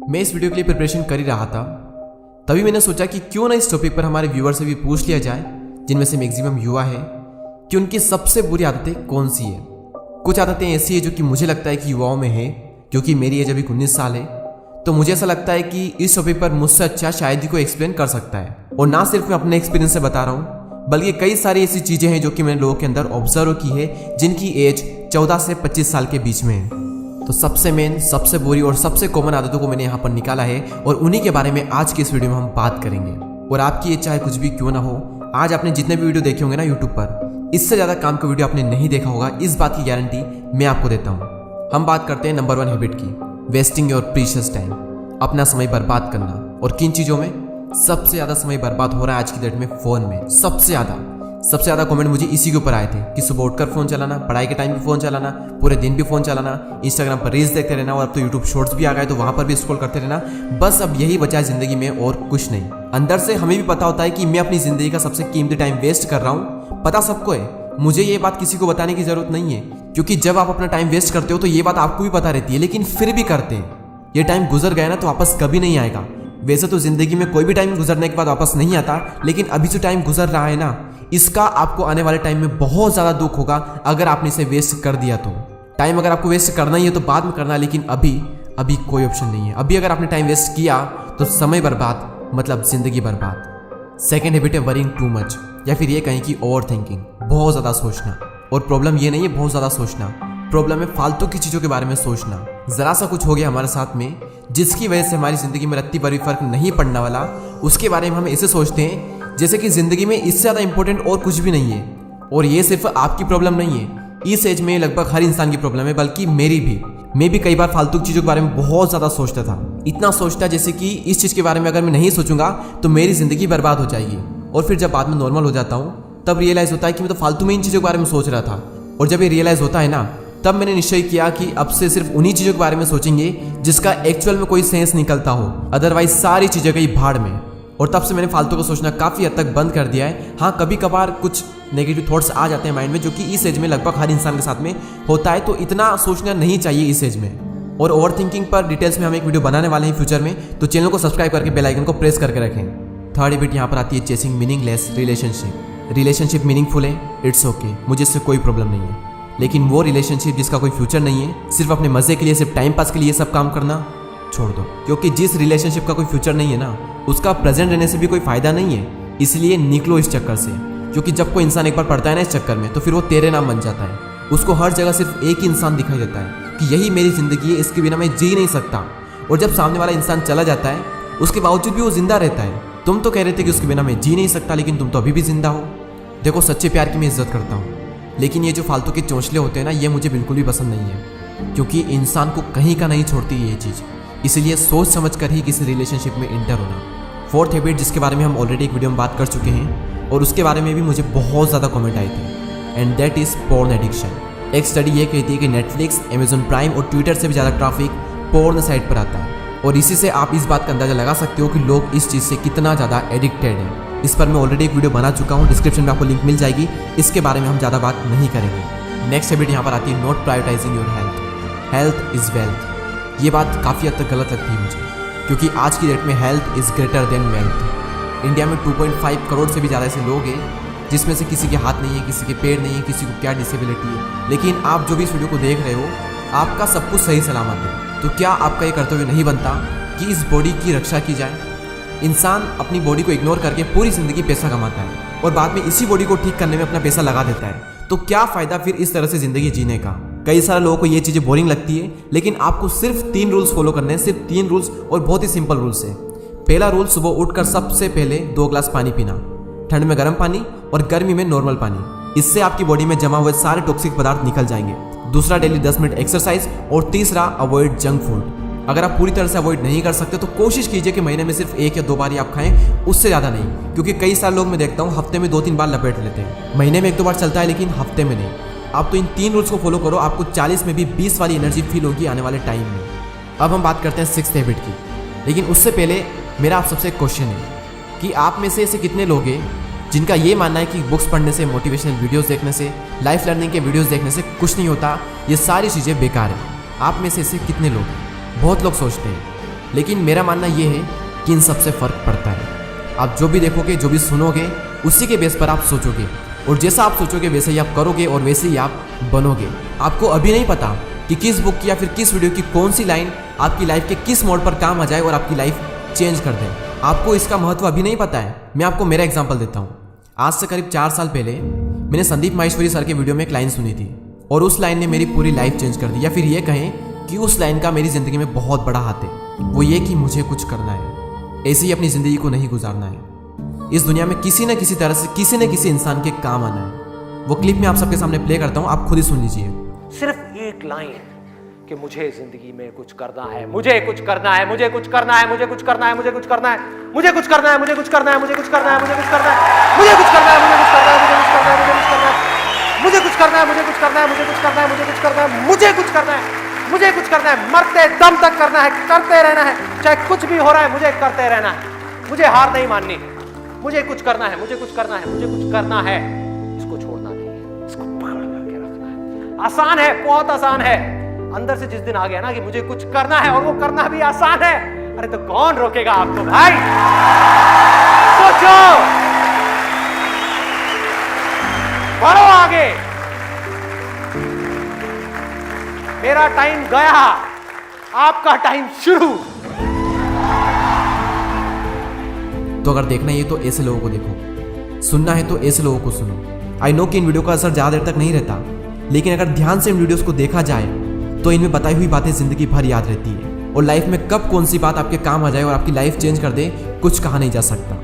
मैं इस वीडियो के लिए प्रिपरेशन कर ही रहा था, तभी मैंने सोचा कि क्यों ना इस टॉपिक पर हमारे व्यूअर से भी पूछ लिया जाए, जिनमें से मैक्सिमम युवा है, कि उनकी सबसे बुरी आदतें कौन सी है। कुछ आदतें ऐसी है जो कि मुझे लगता है कि युवाओं में है, क्योंकि मेरी एज अभी 19 साल है, तो मुझे ऐसा लगता है कि इस टॉपिक पर मुझसे अच्छा शायद ही कोई एक्सप्लेन कर सकता है। और ना सिर्फ मैं अपने एक्सपीरियंस से बता रहा हूँ, बल्कि कई सारी ऐसी चीज़ें हैं जो कि मैंने लोगों के अंदर ऑब्जर्व की है, जिनकी एज 14 से 25 साल के बीच में है। तो सबसे मेन, सबसे बुरी और सबसे कॉमन आदतों को मैंने यहाँ पर निकाला है और उन्हीं के बारे में आज की इस वीडियो में हम बात करेंगे। और आपकी एज चाहे कुछ भी क्यों ना हो, आज आपने जितने भी वीडियो देखे होंगे ना यूट्यूब पर, इससे ज़्यादा काम का वीडियो आपने नहीं देखा होगा, इस बात की गारंटी मैं आपको देता हूँ। हम बात करते हैं नंबर 1 हैबिट की, वेस्टिंग योर प्रीशियस टाइम, अपना समय बर्बाद करना। और किन चीज़ों में सबसे ज़्यादा समय बर्बाद हो रहा है आज की डेट में? फ़ोन में। सबसे ज़्यादा कमेंट मुझे इसी के ऊपर आए थे कि सुबह उठकर फ़ोन चलाना, पढ़ाई के टाइम भी फ़ोन चलाना, पूरे दिन भी फ़ोन चलाना, इंस्टाग्राम पर रील्स देखते रहना, और अब तो यूट्यूब शॉर्ट्स भी आ गए तो वहाँ पर भी स्क्रॉल करते रहना। बस अब यही बचा है ज़िंदगी में और कुछ नहीं। अंदर से हमें भी पता होता है कि मैं अपनी ज़िंदगी का सबसे कीमती टाइम वेस्ट कर रहा हूँ, पता सबको है। मुझे ये बात किसी को बताने की ज़रूरत नहीं है, क्योंकि जब आप अपना टाइम वेस्ट करते हो तो ये बात आपको भी पता रहती है, लेकिन फिर भी करते हैं। ये टाइम गुजर गया ना तो वापस कभी नहीं आएगा। वैसे तो ज़िंदगी में कोई भी टाइम गुजरने के बाद वापस नहीं आता, लेकिन अभी जो टाइम गुजर रहा है ना, इसका आपको आने वाले टाइम में बहुत ज़्यादा दुख होगा अगर आपने इसे वेस्ट कर दिया तो। टाइम अगर आपको वेस्ट करना ही है तो बाद में करना, लेकिन अभी कोई ऑप्शन नहीं है। अभी अगर आपने टाइम वेस्ट किया तो समय बर्बाद, मतलब ज़िंदगी बर्बाद। सेकेंड हैबिट है वरिंग टू मच, या फिर ये कहें कि ओवर थिंकिंग, बहुत ज़्यादा सोचना। और प्रॉब्लम ये नहीं है बहुत ज़्यादा सोचना, प्रॉब्लम है फालतू की चीज़ों के बारे में सोचना। ज़रा सा कुछ हो गया हमारे साथ में जिसकी वजह से हमारी ज़िंदगी में रत्ती भर भी फर्क नहीं पड़ने वाला, उसके बारे में हम ऐसे सोचते हैं जैसे कि ज़िंदगी में इससे ज़्यादा इंपॉर्टेंट और कुछ भी नहीं है। और ये सिर्फ आपकी प्रॉब्लम नहीं है, इस एज में लगभग हर इंसान की प्रॉब्लम है, बल्कि मेरी भी। मैं भी कई बार फालतू की चीज़ों के बारे में बहुत ज़्यादा सोचता था, इतना सोचता जैसे कि इस चीज़ के बारे में अगर मैं नहीं सोचूंगा तो मेरी ज़िंदगी बर्बाद हो जाएगी। और फिर जब बाद में नॉर्मल हो जाता हूँ तब रियलाइज़ होता है कि मैं तो फालतू में इन चीज़ों के बारे में सोच रहा था। और जब ये रियलाइज़ होता है ना, तब मैंने निश्चय किया कि अब से सिर्फ उन्हीं चीज़ों के बारे में सोचेंगे जिसका एक्चुअल में कोई सेंस निकलता हो, अदरवाइज सारी चीज़ें गई भाड़ में। और तब से मैंने फालतू को सोचना काफ़ी हद तक बंद कर दिया है। हाँ, कभी कभार कुछ नेगेटिव थॉट्स आ जाते हैं माइंड में, जो कि इस एज में लगभग हर इंसान के साथ में होता है, तो इतना सोचना नहीं चाहिए इस एज में। और ओवर थिंकिंग पर डिटेल्स में हम एक वीडियो बनाने वाले हैं फ्यूचर में, तो चैनल को सब्सक्राइब करके बेल आइकन को प्रेस करके रखें। थर्ड हैबिट यहाँ पर आती है चेसिंग मीनिंगलेस रिलेशनशिप मिनींगफुल है, इट्स ओके, मुझे इससे कोई प्रॉब्लम नहीं है। लेकिन वो रिलेशनशिप जिसका कोई फ्यूचर नहीं है, सिर्फ अपने मजे के लिए, सिर्फ टाइम पास के लिए सब काम करना छोड़ दो। क्योंकि जिस रिलेशनशिप का कोई फ्यूचर नहीं है ना, उसका प्रेजेंट रहने से भी कोई फायदा नहीं है। इसलिए निकलो इस चक्कर से, क्योंकि जब कोई इंसान एक बार पड़ता है ना इस चक्कर में, तो फिर वो तेरे नाम बन जाता है। उसको हर जगह सिर्फ एक ही इंसान दिखाई देता है कि यही मेरी जिंदगी है, इसके बिना मैं जी नहीं सकता। और जब सामने वाला इंसान चला जाता है, उसके बावजूद भी वो जिंदा रहता है। तुम तो कह रहे थे कि उसके बिना मैं जी नहीं सकता, लेकिन तुम तो अभी भी जिंदा हो। देखो, सच्चे प्यार की मैं इज्जत करता हूँ, लेकिन ये जो फालतू के चौंचले होते हैं ना, ये मुझे बिल्कुल भी पसंद नहीं है, क्योंकि इंसान को कहीं का नहीं छोड़ती ये चीज़। इसलिए सोच समझ कर ही किसी रिलेशनशिप में इंटर होना। फोर्थ हैबिट, जिसके बारे में हम ऑलरेडी एक वीडियो में बात कर चुके हैं, और उसके बारे में भी मुझे बहुत ज़्यादा कमेंट आए थे, and that is porn addiction. एक स्टडी ये कहती है कि नेटफ्लिक्स, अमेजॉन प्राइम और ट्विटर से भी ज़्यादा ट्रैफिक पोर्न साइट पर आता है। और इसी से आप इस बात का अंदाज़ा लगा सकते हो कि लोग इस चीज़ से कितना ज़्यादा एडिक्टेड हैं। इस पर मैं ऑलरेडी एक वीडियो बना चुका हूँ, डिस्क्रिप्शन में आपको लिंक मिल जाएगी, इसके बारे में हम ज़्यादा बात नहीं करेंगे। नेक्स्ट हैबिट यहाँ पर आती है not prioritising your health is wealth. ये बात काफ़ी हद तक गलत लगती है मुझे, क्योंकि आज की डेट में health is greater than wealth. India में 2.5 करोड़ से भी ज़्यादा ऐसे लोग हैं जिसमें से किसी के हाथ नहीं है, किसी के पैर नहीं है, किसी को क्या डिसेबिलिटी है। लेकिन आप जो भी इस वीडियो को देख रहे हो, आपका सब कुछ सही सलामत है, तो क्या आपका ये कर्तव्य नहीं बनता कि इस बॉडी की रक्षा की जाए? इंसान अपनी बॉडी को इग्नोर करके पूरी ज़िंदगी पैसा कमाता है और बाद में इसी बॉडी को ठीक करने में अपना पैसा लगा देता है, तो क्या फ़ायदा फिर इस तरह से ज़िंदगी जीने का? कई सारे लोगों को ये चीज़ें बोरिंग लगती है, लेकिन आपको सिर्फ 3 रूल्स फॉलो करने हैं, सिर्फ 3 रूल्स, और बहुत ही सिंपल रूल्स है। पहला रूल, सुबह उठकर सबसे पहले 2 ग्लास पानी पीना, ठंड में गर्म पानी और गर्मी में नॉर्मल पानी। इससे आपकी बॉडी में जमा हुए सारे टॉक्सिक पदार्थ निकल जाएंगे। दूसरा, डेली 10 मिनट एक्सरसाइज। और तीसरा, अवॉइड जंक फूड। अगर आप पूरी तरह से अवॉइड नहीं कर सकते तो कोशिश कीजिए कि महीने में सिर्फ 1 या 2 बार ही आप खाएं, उससे ज़्यादा नहीं। क्योंकि कई सारे लोग मैं देखता हूँ हफ्ते में 2-3 बार लपेट लेते हैं। महीने में 1-2 बार चलता है, लेकिन हफ्ते में नहीं। आप तो इन 3 रूल्स को फॉलो करो, आपको 40 में भी 20 वाली एनर्जी फील होगी आने वाले टाइम में। अब हम बात करते हैं 6th हैबिट की, लेकिन उससे पहले मेरा आप सबसे एक क्वेश्चन है कि आप में से ऐसे कितने लोग हैं जिनका ये मानना है कि बुक्स पढ़ने से, मोटिवेशनल वीडियोस देखने से, लाइफ लर्निंग के वीडियोस देखने से कुछ नहीं होता, ये सारी चीज़ें बेकार है। आप में से ऐसे कितने लोग हैं? बहुत लोग सोचते हैं लेकिन मेरा मानना ये है कि इन सबसे फ़र्क पड़ता है। आप जो भी देखोगे, जो भी सुनोगे, उसी के बेस पर आप सोचोगे, और जैसा आप सोचोगे वैसे ही आप करोगे और वैसे ही आप बनोगे। आपको अभी नहीं पता कि किस बुक की या फिर किस वीडियो की कौन सी लाइन आपकी लाइफ के किस मोड़ पर काम आ जाए और आपकी लाइफ चेंज कर दे। आपको इसका महत्व अभी नहीं पता है। मैं आपको मेरा एग्जांपल देता हूँ। आज से करीब 4 साल पहले मैंने संदीप माहेश्वरी सर के वीडियो में एक लाइन सुनी थी, और उस लाइन ने मेरी पूरी लाइफ चेंज कर दी, या फिर ये कहें कि उस लाइन का मेरी ज़िंदगी में बहुत बड़ा हाथ है। वो ये कि मुझे कुछ करना है, ऐसे ही अपनी ज़िंदगी को नहीं गुजारना है। इस दुनिया में किसी न किसी तरह से किसी न किसी इंसान के काम आना है। वो क्लिप मैं आप सबके सामने प्ले करता हूँ, आप खुद ही सुन लीजिए। सिर्फ एक लाइन कि मुझे जिंदगी में कुछ करना है, मुझे कुछ करना है, मुझे कुछ करना है, मुझे कुछ करना है, मुझे कुछ करना है, मुझे कुछ करना है, मुझे कुछ करना है, मुझे कुछ करना है, मुझे कुछ करना है, मुझे कुछ करना है, मुझे कुछ करना है, मुझे कुछ करना है, मुझे कुछ करना है, मुझे कुछ करना है, मुझे कुछ करना है, मुझे कुछ करना है, मुझे कुछ करना है, मरते दम तक करना है, करते रहना है, चाहे कुछ भी हो रहा है, मुझे करते रहना है, मुझे हार नहीं माननी, मुझे कुछ करना है, मुझे कुछ करना है, मुझे कुछ करना है, इसको छोड़ना नहीं है, इसको पकड़ करके रखना है। आसान है, बहुत आसान है। अंदर से जिस दिन आ गया ना कि मुझे कुछ करना है और वो करना भी आसान है, अरे तो कौन रोकेगा आपको भाई? सोचो, बढ़ो आगे। मेरा टाइम गया, आपका टाइम शुरू। तो अगर देखना ही है तो ऐसे लोगों को देखो, सुनना है तो ऐसे लोगों को सुनो। आई नो कि इन वीडियो का असर ज़्यादा देर तक नहीं रहता, लेकिन अगर ध्यान से इन वीडियोस को देखा जाए तो इनमें बताई हुई बातें जिंदगी भर याद रहती है, और लाइफ में कब कौन सी बात आपके काम आ जाए और आपकी लाइफ चेंज कर दे, कुछ कहा नहीं जा सकता।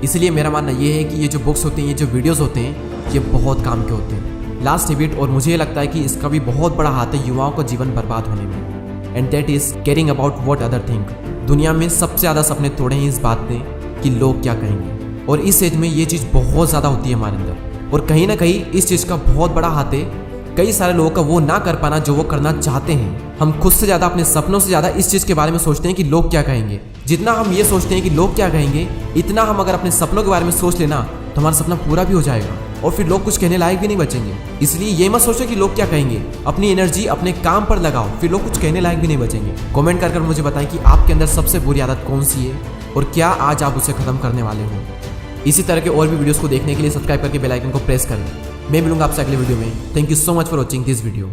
इसलिए मेरा मानना ये है कि ये जो बुक्स होते हैं, ये जो वीडियोस होते हैं, ये बहुत काम के होते हैं। लास्ट हैबिट, और मुझे लगता है कि इसका भी बहुत बड़ा हाथ है युवाओं का जीवन बर्बाद होने में, and that is caring about what other think. दुनिया में सबसे ज़्यादा सपने तोड़े हैं इस बात ने कि लोग क्या कहेंगे, और इस एज में ये चीज़ बहुत ज़्यादा होती है हमारे अंदर, और कहीं ना कहीं इस चीज़ का बहुत बड़ा हाथ है कई सारे लोगों का वो ना कर पाना जो वो करना चाहते हैं। हम खुद से ज़्यादा, अपने सपनों से ज़्यादा इस चीज़ के बारे में सोचते हैं कि लोग क्या कहेंगे। जितना हम ये सोचते हैं कि लोग क्या कहेंगे, इतना हम अगर अपने सपनों के बारे में सोच लेना तो हमारा सपना पूरा भी हो जाएगा, और फिर लोग कुछ कहने लायक भी नहीं बचेंगे। इसलिए ये मत सोचो कि लोग क्या कहेंगे, अपनी एनर्जी अपने काम पर लगाओ, फिर लोग कुछ कहने लायक भी नहीं बचेंगे। कमेंट कर मुझे बताएं कि आपके अंदर सबसे बुरी आदत कौन सी है, और क्या आज आप उसे खत्म करने वाले हो। इसी तरह के और भी वीडियोस को देखने के लिए सब्सक्राइब करके बेल आइकन को प्रेस करें। मैं मिलूंगा आपसे अगले वीडियो में। Thank you so much for watching this video.